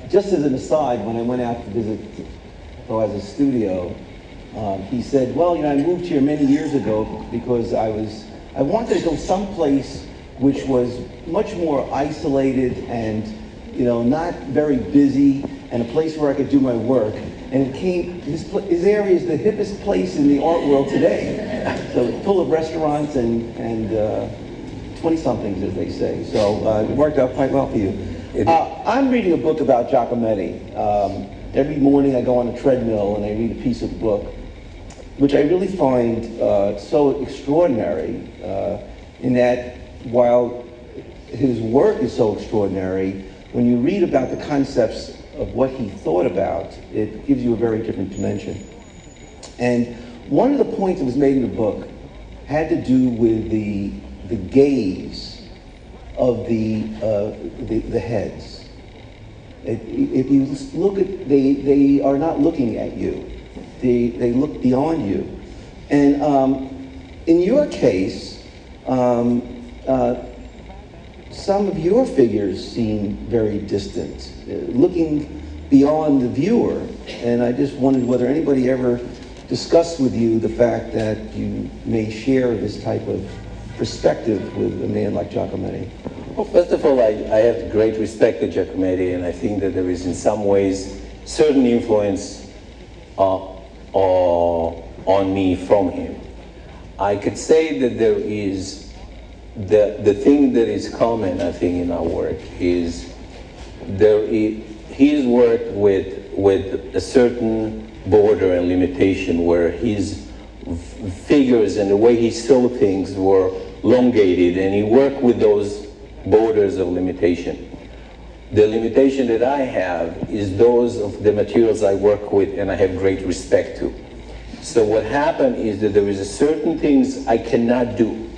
Just as an aside, when I went out to visit Boaz's studio, he said, well, you know, I moved here many years ago because I wanted to go someplace which was much more isolated and, you know, not very busy, and a place where I could do my work. And his area is the hippest place in the art world today. So it's full of restaurants and 20-somethings, as they say. So it worked out quite well for you. I'm reading a book about Giacometti. Every morning I go on a treadmill and I read a piece of the book, which I really find so extraordinary, in that while his work is so extraordinary, when you read about the concepts of what he thought about, it gives you a very different dimension. And one of the points that was made in the book had to do with the gaze of the heads. If you look at, they are not looking at you. They look beyond you. And in your case, some of your figures seem very distant, looking beyond the viewer. And I just wondered whether anybody ever discussed with you the fact that you may share this type of perspective with a man like Giacometti. Well, first of all, I have great respect to Giacometti, and I think that there is in some ways certain influence on me from him. I could say that there is the thing that is common, I think, in our work is his work with a certain border and limitation, where his figures and the way he saw things were elongated, and he worked with those borders of limitation. The limitation that I have is those of the materials I work with and I have great respect to. So what happened is that there is a certain things I cannot do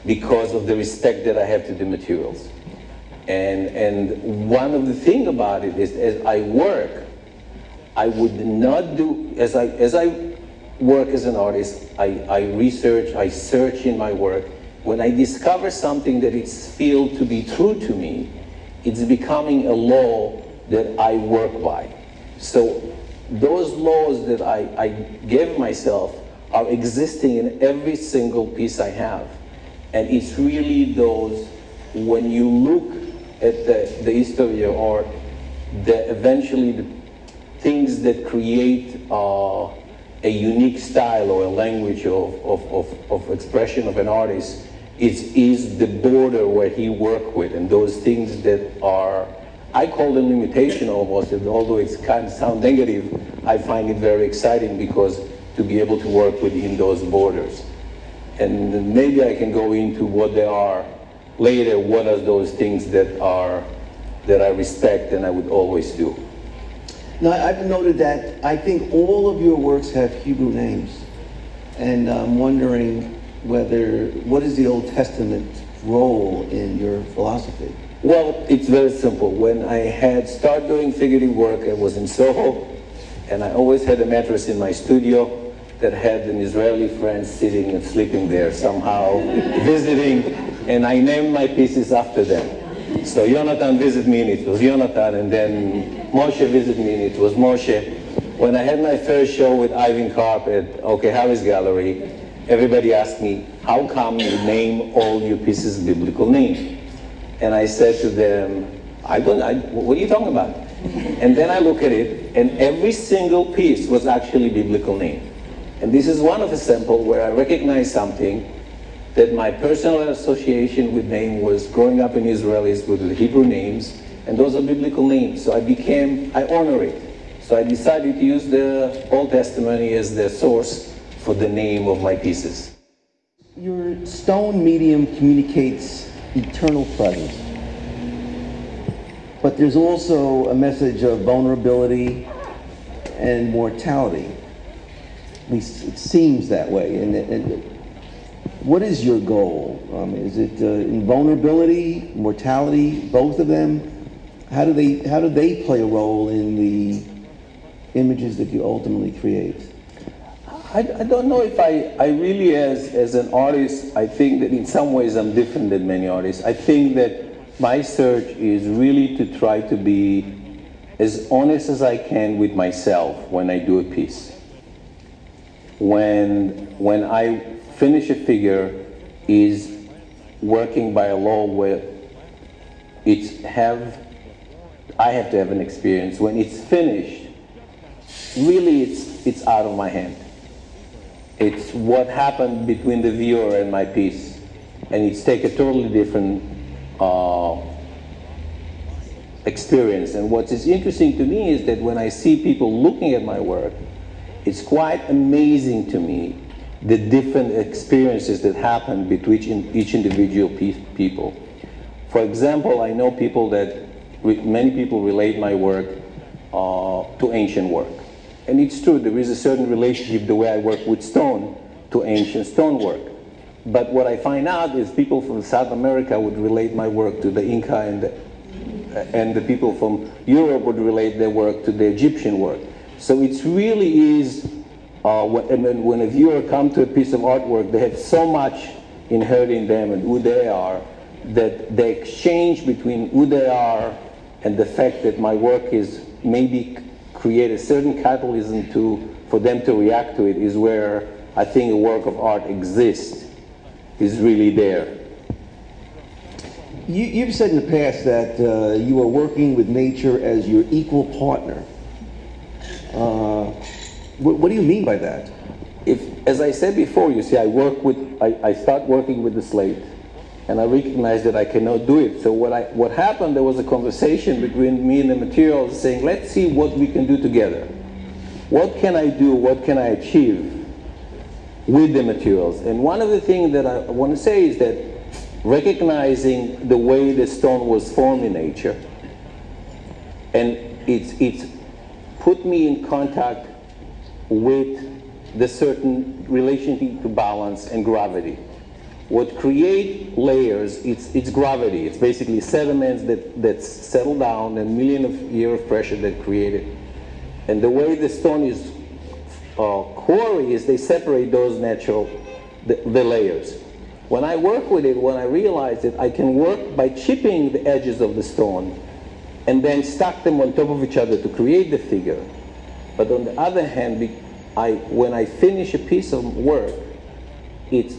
because of the respect that I have to the materials. And one of the things about it is, as I work, I would not do, as I work as an artist, I research, I search in my work. When I discover something that it's feel to be true to me, it's becoming a law that I work by. So those laws that I gave myself are existing in every single piece I have. And it's really those, when you look at the history of art, eventually the things that create a unique style or a language of expression of an artist is the border where he worked with, and those things that are, I call them limitation almost, and although it's kind of sound negative, I find it very exciting because to be able to work within those borders. And maybe I can go into what they are later, what are those things that I respect and I would always do. Now, I've noted that I think all of your works have Hebrew names, and I'm wondering what is the Old Testament role in your philosophy? Well, it's very simple. When I had started doing figurative work, I was in Soho, and I always had a mattress in my studio that had an Israeli friend sitting and sleeping there somehow, visiting, and I named my pieces after them. So Jonathan visited me, and it was Jonathan, and then Moshe visited me, and it was Moshe. When I had my first show with Ivan Karp at OK Harris Gallery, everybody asked me, how come you name all your pieces biblical names? And I said to them, what are you talking about? And then I look at it, and every single piece was actually biblical name. And this is one of the samples where I recognize something that my personal association with name was growing up in Israelis with the Hebrew names, and those are biblical names. So I honor it. So I decided to use the Old Testament as the source for the name of my pieces. Your stone medium communicates eternal presence, but there's also a message of vulnerability and mortality. At least it seems that way. And what is your goal? Is it invulnerability, mortality, both of them? How do they play a role in the images that you ultimately create? I don't know if I really, as an artist, I think that in some ways I'm different than many artists. I think that my search is really to try to be as honest as I can with myself when I do a piece. When I finish a figure is working by a law where I have to have an experience. When it's finished, really it's out of my hand. It's what happened between the viewer and my piece. And it's take a totally different experience. And what is interesting to me is that when I see people looking at my work, it's quite amazing to me the different experiences that happen between each individual people. For example, I know people many people relate my work to ancient work. And it's true, there is a certain relationship, the way I work with stone, to ancient stonework. But what I find out is people from South America would relate my work to the Inca, and the people from Europe would relate their work to the Egyptian work. So it really is, when a viewer comes to a piece of artwork, they have so much inherent in them and who they are, that the exchange between who they are and the fact that my work is maybe create a certain catalyst for them to react to it is where I think a work of art exists, is really there. You've said in the past that you are working with nature as your equal partner. What do you mean by that? As I said before, you see, I start working with the slate, and I recognize that I cannot do it. So what happened, there was a conversation between me and the materials saying, let's see what we can do together. What can I do, what can I achieve with the materials? And one of the things that I want to say is that recognizing the way the stone was formed in nature, and it's put me in contact with the certain relationship to balance and gravity. What create layers, it's gravity. It's basically sediments that settle down and millions of years of pressure that created. And the way the stone is quarried is they separate those the layers. When I work with it, when I realize that I can work by chipping the edges of the stone and then stack them on top of each other to create the figure. But on the other hand, when I finish a piece of work, it's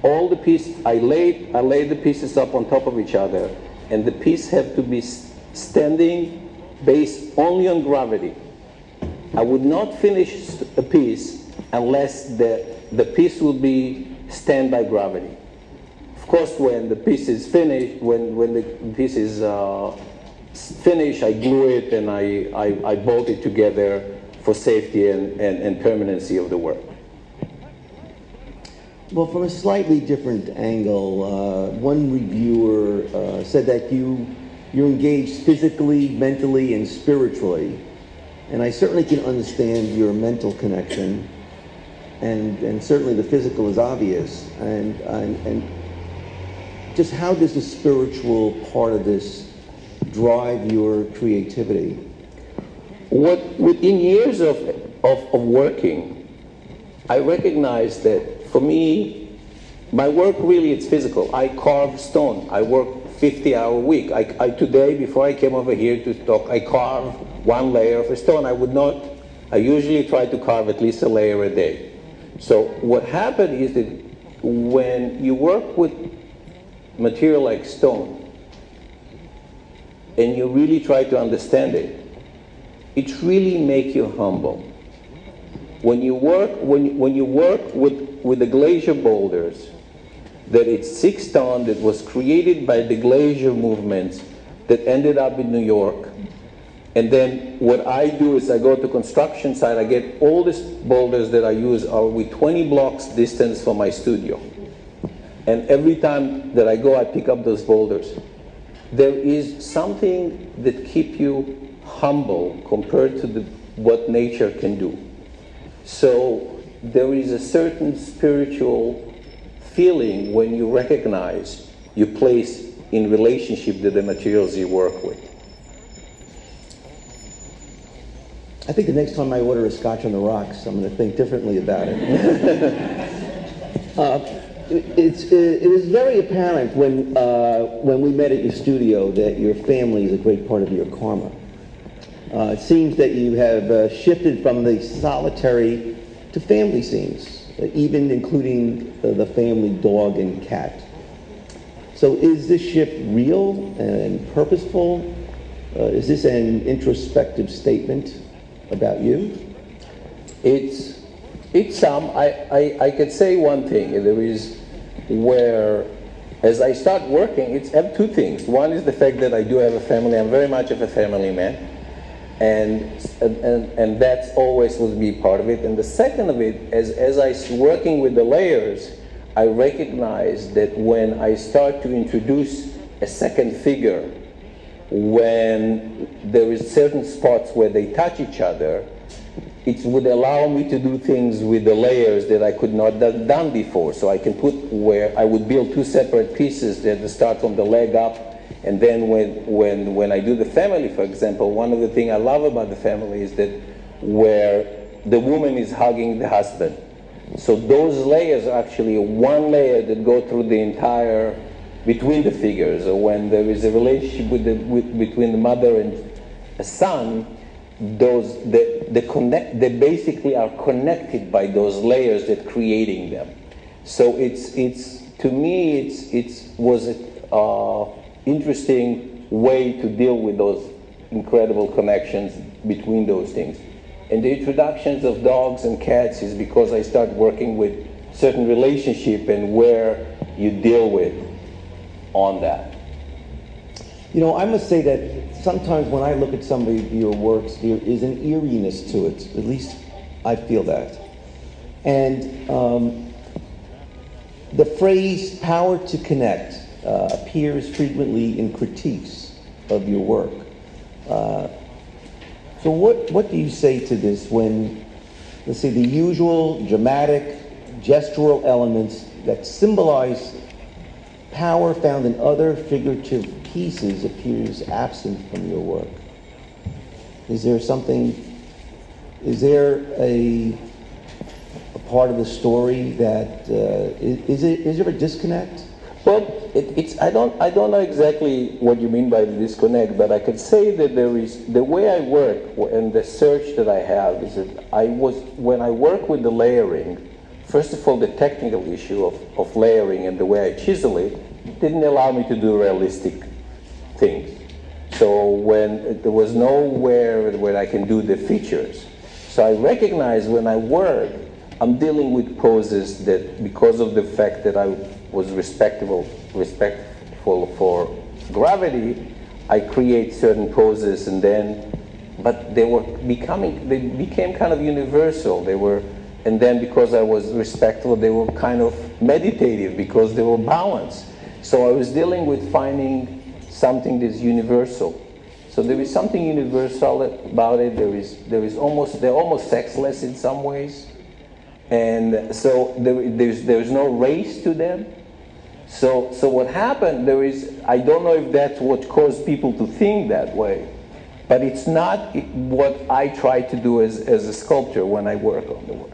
all the pieces, I lay the pieces up on top of each other, and the piece have to be standing based only on gravity. I would not finish a piece unless the piece would be stand by gravity. Of course, when the piece is finished, when the piece is finished, I glue it and I bolt it together for safety and permanency of the work. Well, from a slightly different angle, one reviewer said that you're engaged physically, mentally, and spiritually. And I certainly can understand your mental connection, and certainly the physical is obvious. And just how does the spiritual part of this drive your creativity? Within years of working, I recognized that for me, my work really is physical. I carve stone. I work 50-hour week. Today, before I came over here to talk, I carve one layer of a stone. I usually try to carve at least a layer a day. So what happened is that when you work with material like stone, and you really try to understand it, it really makes you humble. When you work with the glacier boulders, that it's 6 tons that was created by the glacier movements that ended up in New York. And then what I do is I go to construction site, I get all these boulders that I use are with 20 blocks distance from my studio. And every time that I go, I pick up those boulders. There is something that keeps you humble compared to what nature can do. So there is a certain spiritual feeling when you recognize you place in relationship to the materials you work with. I think the next time I order a Scotch on the rocks, I'm going to think differently about it. it was very apparent when we met at your studio that your family is a great part of your karma. It seems that you have shifted from the solitary to family scenes, even including the family dog and cat. So is this shift real and purposeful? Is this an introspective statement about you? It's I could say one thing. There is where, as I start working, it's have two things. One is the fact that I do have a family. I'm very much of a family man, and that's always will be part of it. And the second of it, as I working with the layers, I recognize that when I start to introduce a second figure, when there is certain spots where they touch each other, it would allow me to do things with the layers that I could not have done before. So I can put where I would build two separate pieces that start from the leg up, and then when I do the family, for example, one of the things I love about the family is that where the woman is hugging the husband. So those layers are actually one layer that go through the entire, between the figures, or when there is a relationship between the mother and a son, they basically are connected by those layers that creating them. So to me it was an interesting way to deal with those incredible connections between those things. And the introductions of dogs and cats is because I start working with certain relationship and where you deal with on that. You know, I must say that sometimes when I look at some of your works, there is an eeriness to it. At least I feel that. And the phrase "power to connect" appears frequently in critiques of your work. So what do you say to this when, let's say, the usual dramatic, gestural elements that symbolize power found in other figurative pieces appears absent from your work? Is there a part of the story that, is there a disconnect? Well, I don't know exactly what you mean by the disconnect, but I could say that there is, the way I work and the search that I have is that when I work with the layering, first of all, the technical issue of layering and the way I chisel it didn't allow me to do realistic things. So when there was nowhere where I can do the features. So I recognize when I work, I'm dealing with poses that, because of the fact that I was respectful for gravity, I create certain poses, and then, but they became kind of universal. And then because I was respectful, they were kind of meditative because they were balanced. So I was dealing with finding something that's universal. So there is something universal about it. They're almost sexless in some ways. And so there's no race to them. So what happened, I don't know if that's what caused people to think that way, but it's not what I try to do as a sculptor when I work on the work.